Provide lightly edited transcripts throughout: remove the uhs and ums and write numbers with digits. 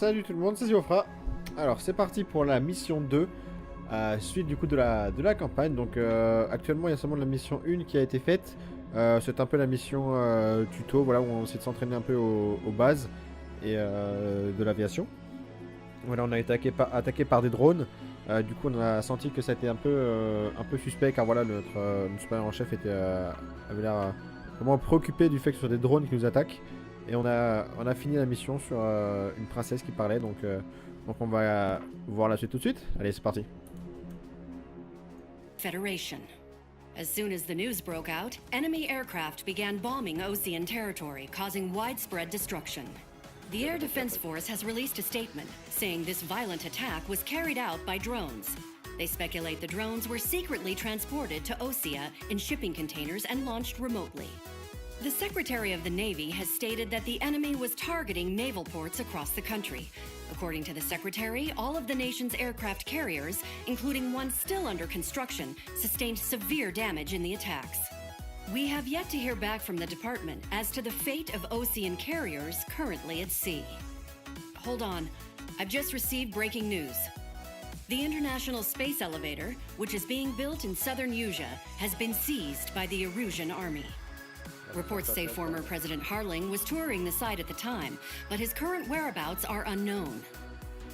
Salut tout le monde, c'est Ziofra. Alors c'est parti pour la mission 2, suite du coup de la campagne. Donc actuellement il y a seulement la mission 1 qui a été faite. C'est un peu la mission tuto, voilà, où on essaie de s'entraîner un peu aux bases et de l'aviation. Voilà, on a été attaqué par des drones. Du coup on a senti que ça a été un peu suspect, car voilà, notre supérieur en chef avait l'air vraiment préoccupé du fait que ce soit des drones qui nous attaquent. Et on a fini la mission sur une princesse qui parlait, donc on va voir la suite tout de suite. Allez, c'est parti. Federation. As soon as the news broke out, enemy aircraft began bombing Ocean territory, causing widespread destruction. The Air Defense Force has released a statement saying this violent attack was carried out by drones. They speculate the drones were secretly transported to Osea in shipping containers and launched remotely. The Secretary of the Navy has stated that the enemy was targeting naval ports across the country. According to the Secretary, all of the nation's aircraft carriers, including one still under construction, sustained severe damage in the attacks. We have yet to hear back from the department as to the fate of Ocean carriers currently at sea. Hold on, I've just received breaking news. The International Space Elevator, which is being built in southern Usea, has been seized by the Erusian Army. Reports say former President Harling was touring the site at the time, but his current whereabouts are unknown.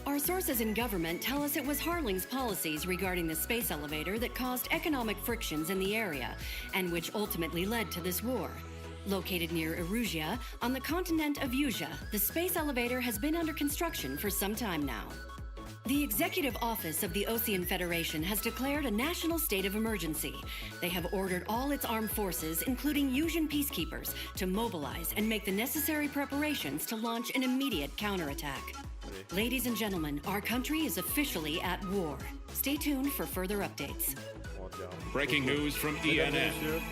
Our sources in government tell us it was Harling's policies regarding the space elevator that caused economic frictions in the area, and which ultimately led to this war. Located near Erusia, on the continent of Usea, the space elevator has been under construction for some time now. The Executive Office of the Ocean Federation has declared a national state of emergency. They have ordered all its armed forces, including Usian peacekeepers, to mobilize and make the necessary preparations to launch an immediate counterattack. Ladies and gentlemen, our country is officially at war. Stay tuned for further updates. Breaking news from ENN.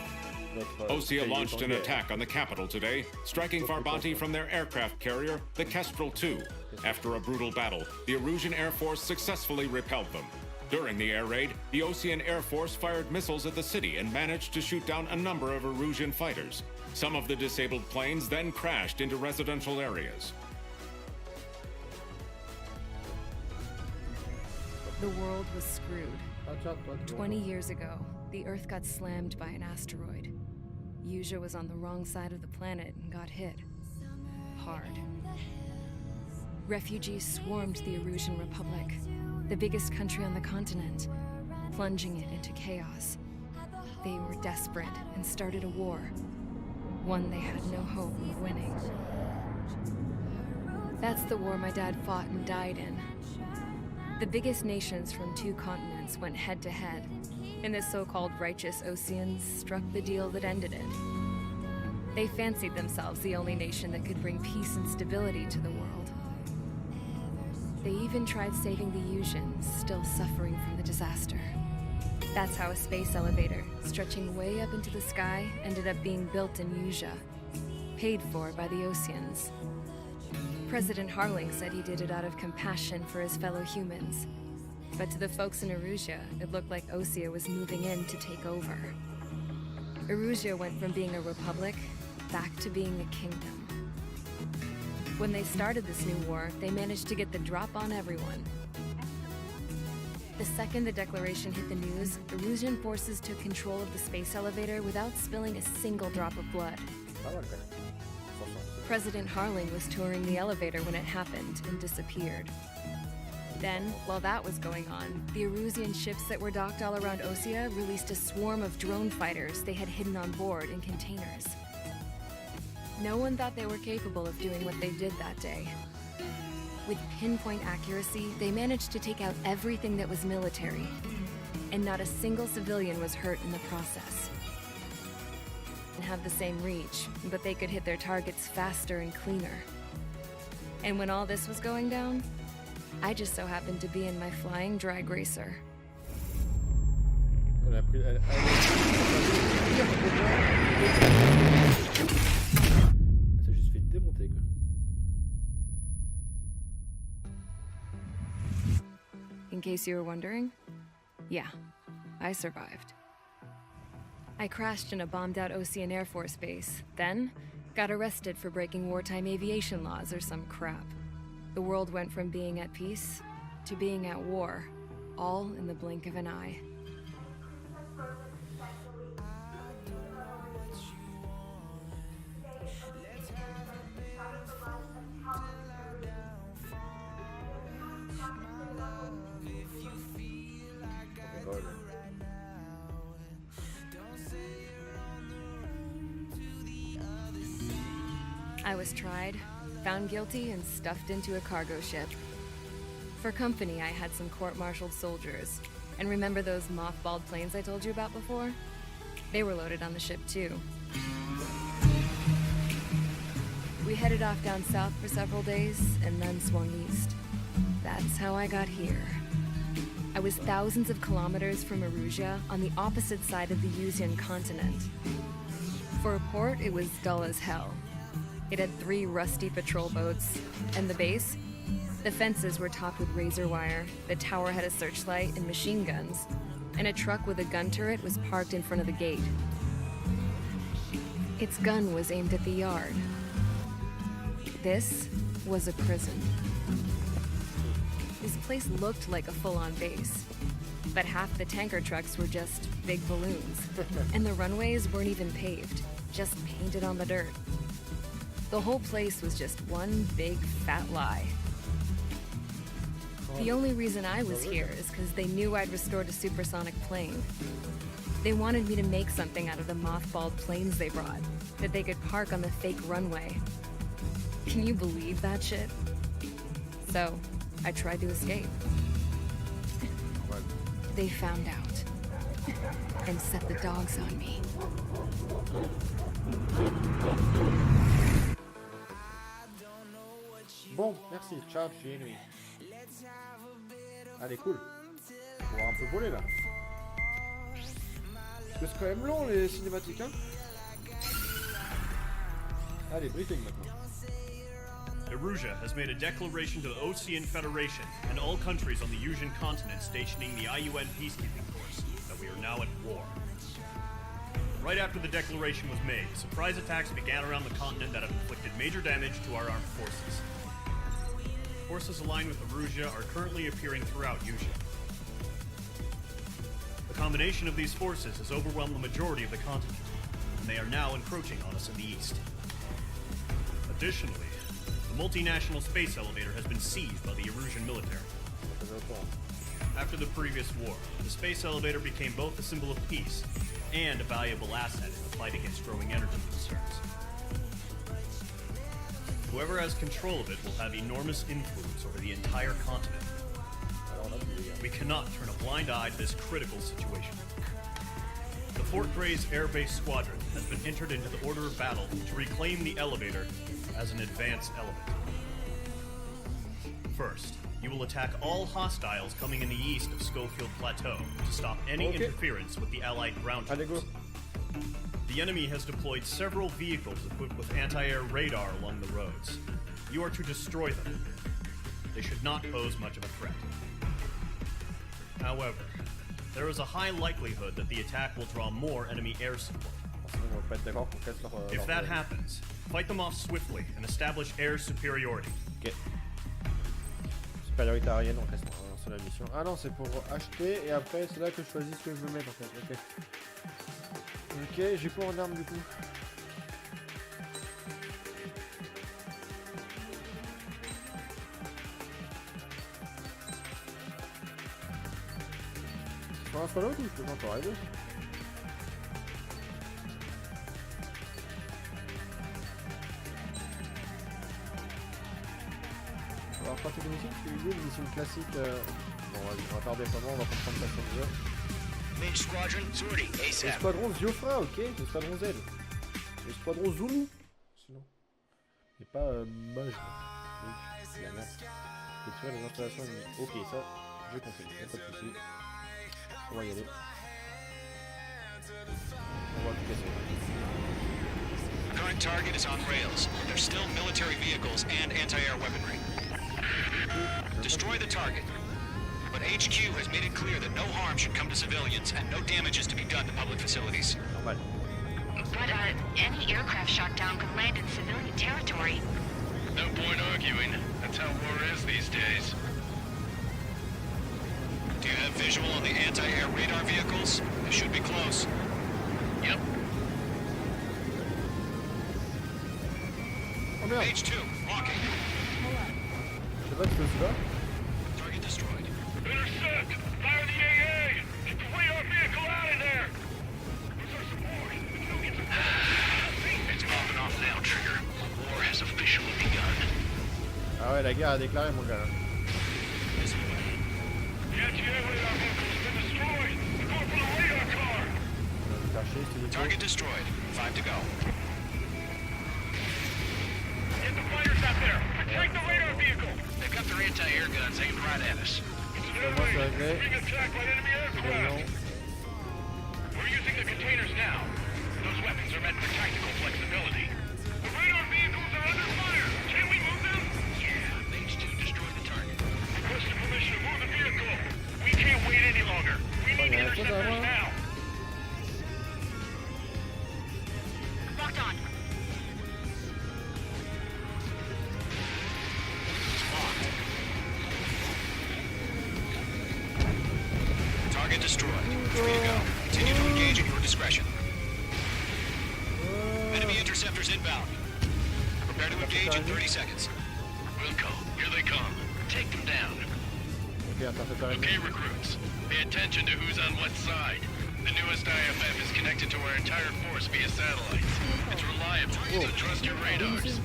Osea launched an attack on the capital today, striking Farbanti from their aircraft carrier, the Kestrel II. After a brutal battle, the Erusian Air Force successfully repelled them. During the air raid, the Ocean Air Force fired missiles at the city and managed to shoot down a number of Erusian fighters. Some of the disabled planes then crashed into residential areas. The world was screwed. 20 years ago, the Earth got slammed by an asteroid. Usea was on the wrong side of the planet and got hit. Hard. Refugees swarmed the Erusian Republic, the biggest country on the continent, plunging it into chaos. They were desperate and started a war, one they had no hope of winning. That's the war my dad fought and died in. The biggest nations from 2 continents went head-to-head, and the so-called righteous Oceans struck the deal that ended it. They fancied themselves the only nation that could bring peace and stability to the world. They even tried saving the Usians, still suffering from the disaster. That's how a space elevator, stretching way up into the sky, ended up being built in Usea, paid for by the Oceans. President Harling said he did it out of compassion for his fellow humans. But to the folks in Erusia, it looked like Osea was moving in to take over. Erusia went from being a republic back to being a kingdom. When they started this new war, they managed to get the drop on everyone. The second the declaration hit the news, Erusian forces took control of the space elevator without spilling a single drop of blood. President Harling was touring the elevator when it happened and disappeared. Then, while that was going on, the Erusian ships that were docked all around Osea released a swarm of drone fighters they had hidden on board in containers. No one thought they were capable of doing what they did that day. With pinpoint accuracy, they managed to take out everything that was military, and not a single civilian was hurt in the process. Have the same reach, but they could hit their targets faster and cleaner. And when all this was going down, I just so happened to be in my flying drag racer. Ça juste fait démonter quoi. In case you were wondering, yeah, I survived. I crashed in a bombed-out Ocean Air Force base, then got arrested for breaking wartime aviation laws or some crap. The world went from being at peace to being at war, all in the blink of an eye. I was tried, found guilty, and stuffed into a cargo ship. For company, I had some court-martialed soldiers. And remember those mothballed planes I told you about before? They were loaded on the ship, too. We headed off down south for several days, and then swung east. That's how I got here. I was thousands of kilometers from Erusia, on the opposite side of the Yuzian continent. For a port, it was dull as hell. It had 3 rusty patrol boats, and the base? The fences were topped with razor wire, the tower had a searchlight and machine guns, and a truck with a gun turret was parked in front of the gate. Its gun was aimed at the yard. This was a prison. This place looked like a full-on base, but half the tanker trucks were just big balloons, and the runways weren't even paved, just painted on the dirt. The whole place was just one big fat lie. The only reason I was here is because they knew I'd restored a supersonic plane. They wanted me to make something out of the mothballed planes they brought, that they could park on the fake runway. Can you believe that shit? So, I tried to escape. They found out, and set the dogs on me. Bon, merci, ciao, j'ai nuit. Allez, cool. On va un peu voler là. Parce que c'est quand même long les cinématiques, hein. Allez, briefing maintenant. Erusia has made a declaration to the Ocean Federation and all countries on the Yuzian continent stationing the IUN peacekeeping force that we are now at war. Right after the declaration was made, surprise attacks began around the continent that have inflicted major damage to our armed forces. Forces aligned with Erusia are currently appearing throughout Yusia. The combination of these forces has overwhelmed the majority of the continent, and they are now encroaching on us in the east. Additionally, the multinational space elevator has been seized by the Erusian military. After the previous war, the space elevator became both a symbol of peace and a valuable asset in the fight against growing energy concerns. Whoever has control of it will have enormous influence over the entire continent. We cannot turn a blind eye to this critical situation. The Fort Gray's Air Base Squadron has been entered into the order of battle to reclaim the elevator as an advance element. First, you will attack all hostiles coming in the east of Schofield Plateau to stop any interference with the Allied ground troops. The enemy has deployed several vehicles equipped with anti-air radar along the roads. You are to destroy them. They should not pose much of a threat. However, there is a high likelihood that the attack will draw more enemy air support. If that happens, fight them off swiftly and establish air superiority. Ok. Supériorité aérienne, on reste sur la mission. Ah non, c'est pour acheter et après c'est là que je choisis ce que je veux mettre en fait. Ok. Ok, j'ai quoi en arme du coup? Sur un solo ou je peux encore aider? On va repartir des missions, parce que l'idée, une mission classique. Bon, vas-y, on va tarder vraiment, on va comprendre ça sur le jeu. Main squadron, sortie, ASAP. L'esquadron Ziofra, ok. L'esquadron Z. L'esquadron Zulu. Sinon. Et pas Mage. Oui, c'est la merde. Détruire les installations ennemies. Ok, ça, j'ai compris. Y'a pas de soucis. On va y aller. On va tout casser. Current target is on rails. There's still military vehicles and anti-air weaponry. Destroy the target. But HQ has made it clear that no harm should come to civilians and no damage is to be done to public facilities. Normal. But any aircraft shot down could land in civilian territory. No point arguing. That's how war is these days. Do you have visual on the anti-air radar vehicles? They should be close. Yep. Oh merde. Page 2, walking. Je sais pas si c'est là. Target destroyed. Intercept! Fire the AA! Get the radar vehicle out of there! Where's our support? We can go get some... It's popping off now, Trigger. War has officially begun. Ah ouais, la guerre a déclaré mon gars là. This way. The anti-air radar vehicle's been destroyed! We're going for the radar car! On va se faire chier, c'était Target destroyed. 5 to go. Get the fighters out there! Protect the radar vehicle! They've got their anti-air guns aimed right at us. Moi c'est réglé. Being attacked by enemy aircraft! We're using the containers now. Those weapons are meant for tactical flexibility. The radar vehicles are under fire! Can we move them? Yeah, Page 2 destroyed the target. Requesting permission to move the vehicle! We can't wait any longer! We need yeah, that's what I interceptors want. now! Locked on. Target destroyed. Free to go. Continue to engage at your discretion. Enemy interceptors inbound. Prepare to engage in 30 seconds. Wilco, here they come. Take them down. Ok, intercepteur ennemi. Okay, recruits. Pay attention to who's on what side. The newest IFF is connected to our entire force via satellites. It's reliable, so trust your radars.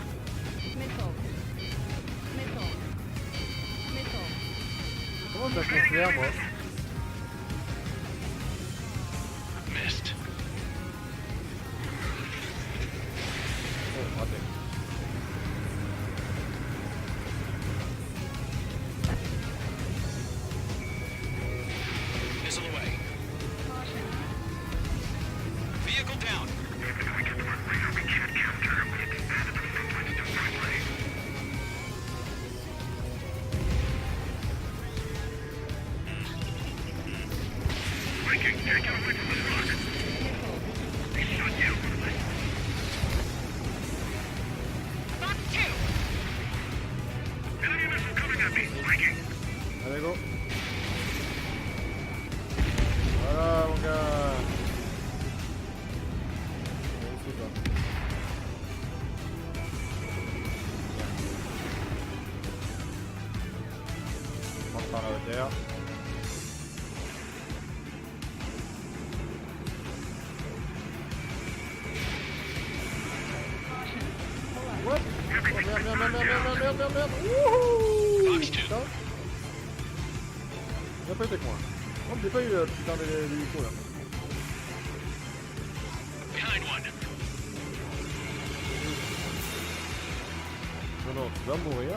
Comment je passe mon flair moi? Missed. Oh, raté. Missile away. Vehicle down. Viking, can't get away from this rock. They shot you. Box 2. Enemy missile coming at me. Viking. Allez go. Voilà mon gars. C'est pas. On rentre par la hauteur. What? Oh merde. Wouhou! Box 2. Putain. J'ai pas été avec moi. Oh, j'ai pas eu putain d'hélico là. Behind one. Non, tu vas mourir.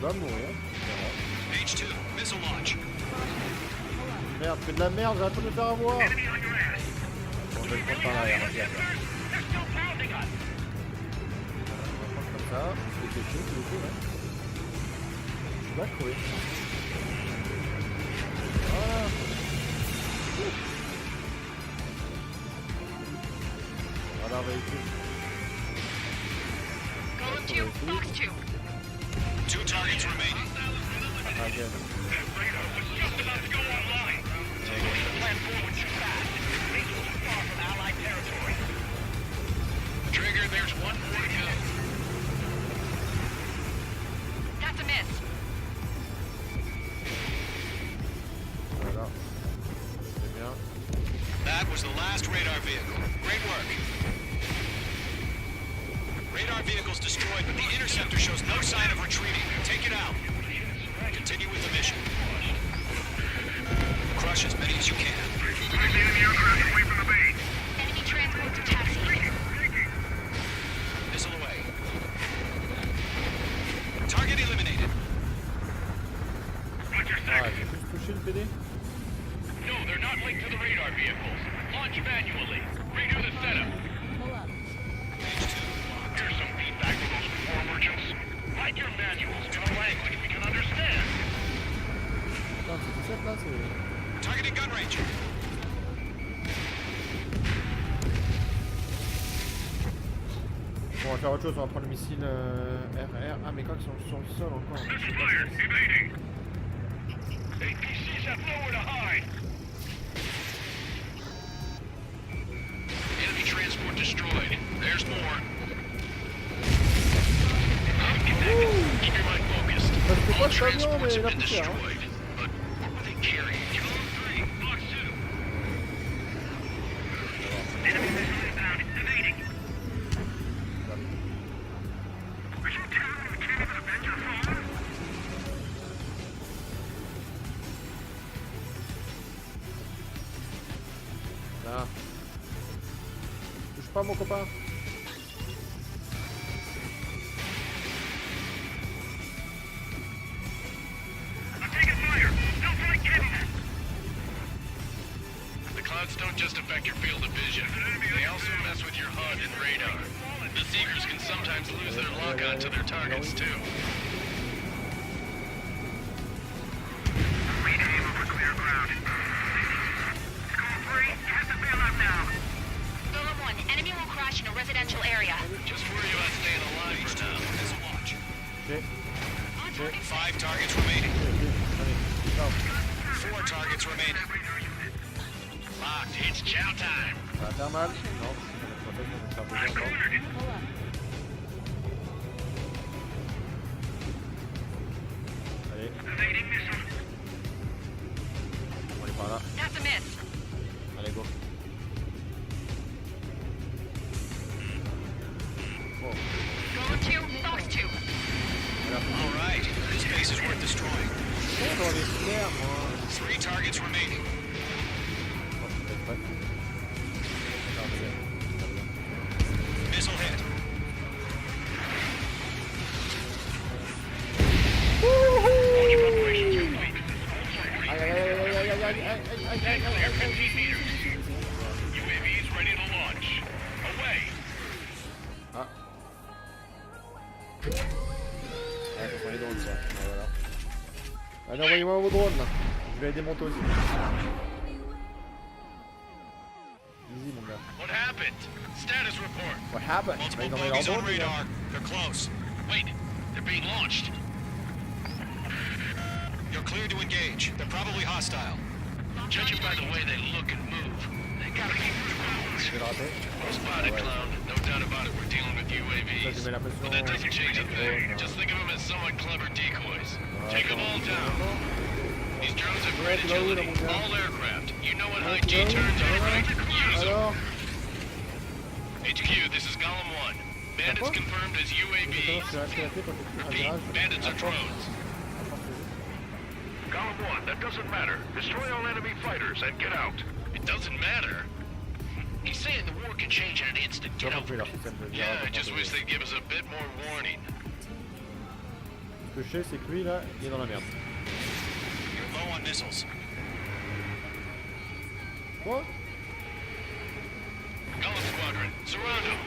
Voilà. Page 2, missile launch. Merde, fais de la merde, j'arrête pas de me faire avoir. Enemy on your ass. Bon, je vais le prendre par l'arrière, regarde. They're still pounding us. On va prendre comme ça. C'est quelque chose, c'est là. Je vais crever. Voilà. Voilà, véhicule. Going to box 2. 2 targets remaining. Again. That radar was just about to go online. So you need to plan forward too fast. Things are too far from Allied territory. Trigger, there's one more to go. That's a miss. Voilà. C'est bien. That was the last radar vehicle. Great work. Radar vehicle's destroyed, but the interceptor shows no sign of retreating. Take it out. Continue with the mission. Crush as many as you can. Drive the enemy aircraft away from the base. Enemy transports are taxiing. Missile away. Target eliminated. Watch your Ah, six. j'ai juste touché le PD. No, they're not linked to the radar vehicles. Launch manually. Redo the setup. Here's some feedback for those war merchants. Write your manuals in a language we can understand. Putain, c'est tout ça là, c'est... Targeting gun range. Bon, faire autre chose, on va prendre le missile RR. Ah, mais quand ils sont sur le sol encore. Fire, evading. APCs have nowhere to hide. Enemy transport destroyed. There's more. Keep your mind focused. All transports have been destroyed. But what were they carrying? Kilo 3, Box 2. Enemy missile inbound, evading. Are you telling me we can't even avenge our fallen? Là. Touche pas mon copain. I'm taking fire. Don't fight Kevin. The clouds don't just affect your field of vision. They also mess with your HUD and radar. The Seekers can sometimes lose their lock on to their targets too. Rename over clear ground. Call 3, has to bail out now. Golem 1, enemy will crash in a residential area. Just worry about staying alive for now. Let's watch. Ok. 5 targets remaining. Allez, ciao. 4 targets remaining. Locked, it's chow time. Ça va faire mal? Non. En fait, on va faire plaisir encore. Allez, Evading missile. on est par là. That's a miss. Allez, go. Oh, Golem 2, those 2. All right. This base is worth destroying. dans les fleurs, moi. 3 targets remaining. Oh, peut-être pas. Non, mais Missile hit. Launch preparations complete. aïe, aïe, aïe, aïe, aïe, aïe, aïe, aïe, aïe, Clear aïe, 15 meters. UAVs ready to launch. Away. Ah. Ah, ça sont les drones, ça. Ah, voilà. Allez, envoyez-moi vos drones, là. Je vais les démonter aussi. Easy, mon gars. What happened? Status report. What happened? Bah, Multiple ils ont mis bogeys leur on drone, les gars. radar. They're close. Wait, they're being launched. You're clear to engage. They're probably hostile. Judging by the way they look and move, they gotta keep their balance. Je vais le rater. Spotted, clown. No doubt about it. We're dealing with Ça, je UAVs. mets la pression. But that doesn't change a thing. Just think of them as somewhat clever decoys. Take them all down. These drones have great agility. All aircraft. You know when high G turns on, right? Use them. Alors, HQ, this is Golem 1. Bandits D'accord. confirmed as je UAVs. suis resté quand tu Repeat, bandits are drones. Golem 1, that doesn't matter. Destroy all enemy fighters and get out. It doesn't matter. He's saying the war can change in an instant, J'ai you know? compris leur système de Yeah, I just wish they'd give us a bit more warning. Ce que je sais, c'est que lui, là, il est dans la merde. You're low on missiles. Quoi? Golem Squadron, surround him.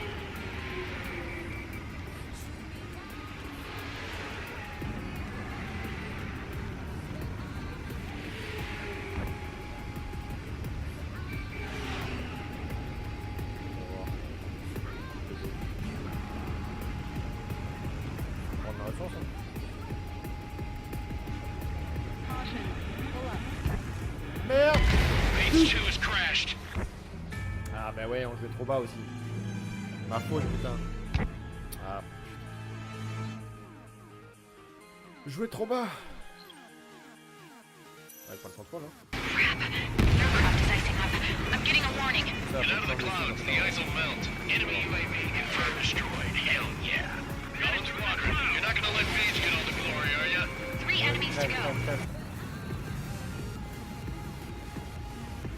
On a la chance, hein. Merde! H2 has crashed. Ah bah ouais, on jouait trop bas aussi. Ma faute, putain. Ah. Jouer trop bas. Ouais, pas le contrôle, hein. Aircraft is icing up. I'm getting a warning. Ça, Get faut out of the que je clouds, the ice will melt. Enemy UAV confirmed destroyed. Hell yeah. Golem Squadron, you're not gonna let Paige get all the glory, are ya? 3 enemies to Crève, go. crève, crève.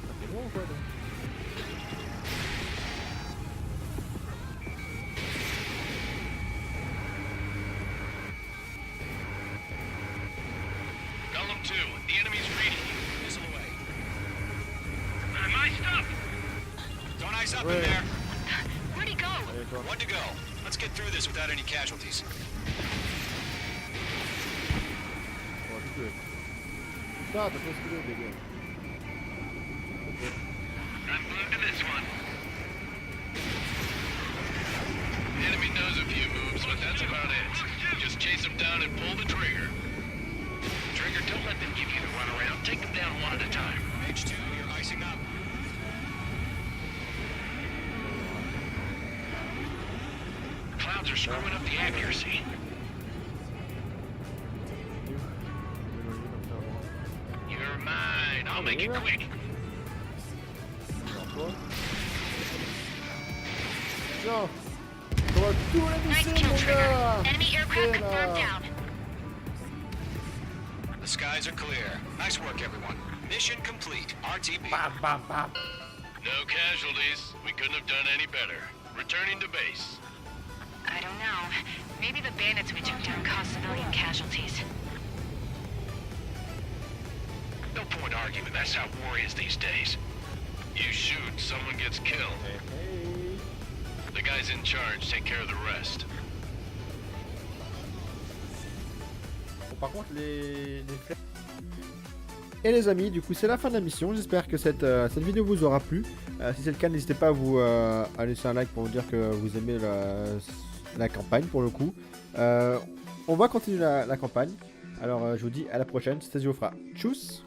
Ça fait bon ou quoi, toi? Golem 2, the enemy's reading you. Missile away. My stuff! Don't ice up Ouais. in there. Where'd he go? Allez, toi. One to go. Let's get through this without any casualties. On va tout tuer. Putain, t'as fait ce que tu veux, les gars. I'm glued to this one. Enemy knows a few moves, but that's about it. Just chase them down and pull the trigger. Trigger, don't let them give you the runaround. Take them down one at a time. H2, you're icing up. Clouds are screwing up the accuracy. You're mine. I'll make it quick. Tiens, on va tout les Nice laisser, kill, mon Trigger. gars. Enemy aircraft confirmed down. The skies are clear. Nice work, everyone. Mission complete. RTB. Bam, bam, bam. No casualties. We couldn't have done any better. Returning to base. I don't know. Maybe the bandits we took down caused civilian casualties. No point arguing. That's how war is these days. You shoot, someone gets killed. The guys in charge take care of the rest. Bon, par contre, Et les amis, du coup, c'est la fin de la mission. J'espère que cette vidéo vous aura plu. Si c'est le cas, n'hésitez pas à laisser un like pour me dire que vous aimez la campagne pour le coup. On va continuer la campagne. Alors, je vous dis à la prochaine. C'était Ziofra. Tchuss!